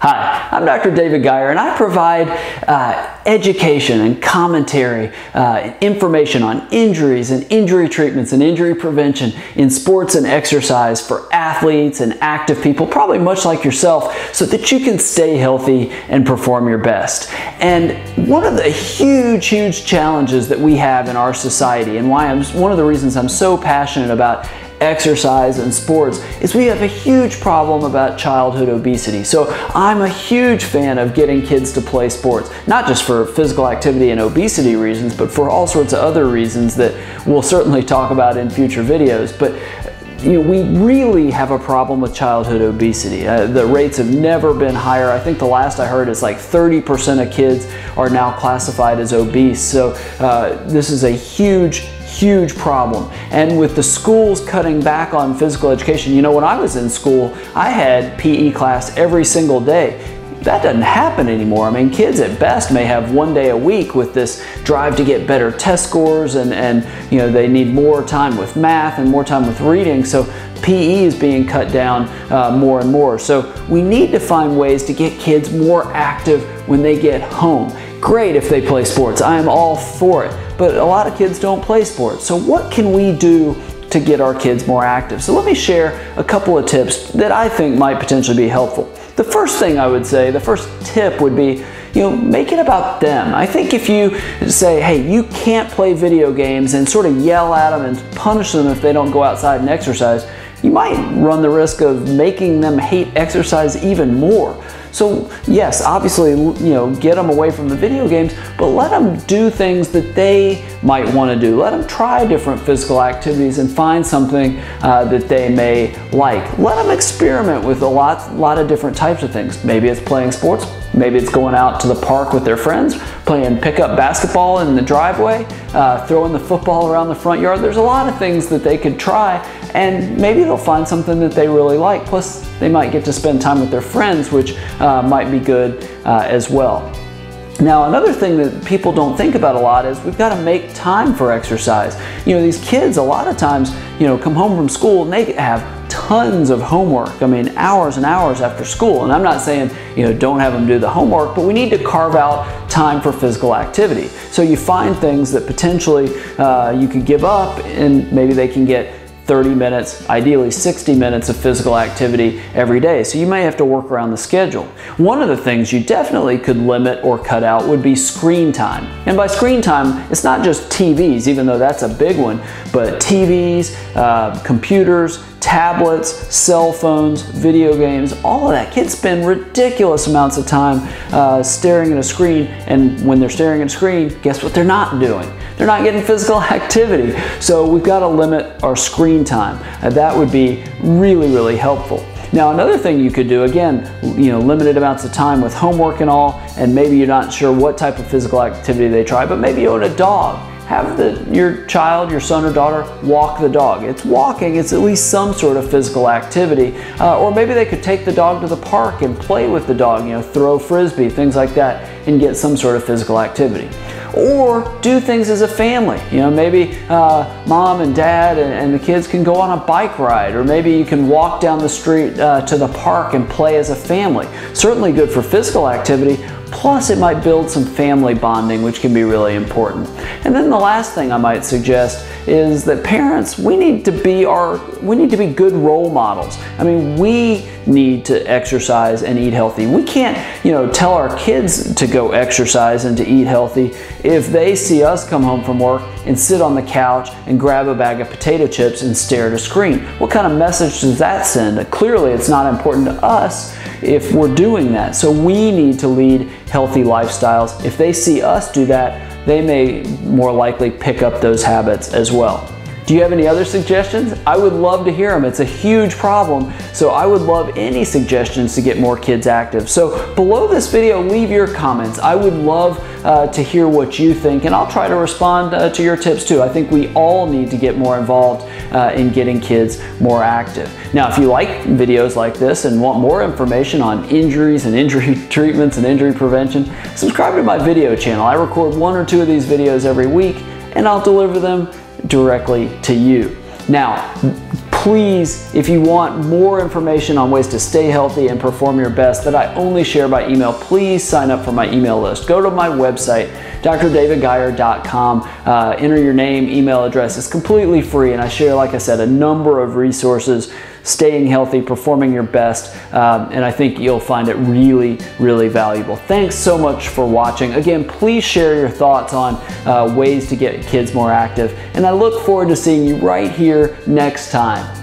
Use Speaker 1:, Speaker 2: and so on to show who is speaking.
Speaker 1: Hi, I'm Dr. David Geyer, and I provide education and commentary, information on injuries and injury treatments and injury prevention in sports and exercise for athletes and active people, probably much like yourself, so that you can stay healthy and perform your best. And one of the huge challenges that we have in our society, and one of the reasons I'm so passionate about exercise and sports, is we have a huge problem about childhood obesity. So I'm a huge fan of getting kids to play sports, not just for physical activity and obesity reasons, but for all sorts of other reasons that we'll certainly talk about in future videos. But we really have a problem with childhood obesity. The rates have never been higher. I think the last I heard is like 30% of kids are now classified as obese. So this is a huge problem. And with the schools cutting back on physical education, when I was in school, I had PE class every single day. That doesn't happen anymore. I mean, kids at best may have one day a week with this drive to get better test scores, and they need more time with math and more time with reading. So PE is being cut down more and more. So we need to find ways to get kids more active when they get home. Great if they play sports. I am all for it. But a lot of kids don't play sports. So what can we do to get our kids more active? So let me share a couple of tips that I think might potentially be helpful. The first thing I would say, the first tip would be, make it about them. I think if you say, hey, you can't play video games, and sort of yell at them and punish them if they don't go outside and exercise, you might run the risk of making them hate exercise even more. So yes, obviously, get them away from the video games, but let them do things that they might want to do. Let them try different physical activities and find something that they may like. Let them experiment with a lot of different types of things. Maybe it's playing sports. Maybe it's going out to the park with their friends, playing pickup basketball in the driveway, throwing the football around the front yard. There's a lot of things that they could try, and maybe they'll find something that they really like. Plus, they might get to spend time with their friends, which might be good as well. Now, another thing that people don't think about a lot is we've got to make time for exercise. These kids a lot of times, come home from school and they have tons of homework. I mean, hours and hours after school. And I'm not saying, don't have them do the homework, but we need to carve out time for physical activity. So you find things that potentially you could give up, and maybe they can get 30 minutes, ideally 60 minutes of physical activity every day. So you may have to work around the schedule. One of the things you definitely could limit or cut out would be screen time. And by screen time, it's not just TVs, even though that's a big one, but TVs, computers, tablets, cell phones, video games, all of that. Kids spend ridiculous amounts of time staring at a screen, and when they're staring at a screen, guess what they're not doing? They're not getting physical activity. So we've got to limit our screen time. That would be really helpful. Now, another thing you could do, again, limited amounts of time with homework and all, and maybe you're not sure what type of physical activity they try, but maybe you own a dog. Have your child, your son or daughter, walk the dog. It's walking, it's at least some sort of physical activity. Or maybe they could take the dog to the park and play with the dog, throw frisbee, things like that, and get some sort of physical activity. Or do things as a family. Maybe mom and dad and the kids can go on a bike ride, or maybe you can walk down the street to the park and play as a family. Certainly good for physical activity, plus it might build some family bonding, which can be really important. And then the last thing I might suggest is that parents, we need to be good role models. I mean, we need to exercise and eat healthy. We can't, tell our kids to go exercise and to eat healthy if they see us come home from work and sit on the couch and grab a bag of potato chips and stare at a screen. What kind of message does that send? Clearly, it's not important to us if we're doing that. So we need to lead healthy lifestyles. If they see us do that, they may more likely pick up those habits as well. Do you have any other suggestions? I would love to hear them. It's a huge problem, so I would love any suggestions to get more kids active. So below this video, leave your comments. I would love to hear what you think, and I'll try to respond to your tips too. I think we all need to get more involved in getting kids more active. Now, if you like videos like this and want more information on injuries and injury treatments and injury prevention, subscribe to my video channel. I record 1 or 2 of these videos every week, and I'll deliver them directly to you. Now, Please, if you want more information on ways to stay healthy and perform your best that I only share by email, please sign up for my email list. Go to my website, drdavidgeyer.com, enter your name, email address. It's completely free, and I share, like I said, a number of resources, staying healthy, performing your best, and I think you'll find it really, really valuable. Thanks so much for watching. Again, please share your thoughts on ways to get kids more active, and I look forward to seeing you right here next time.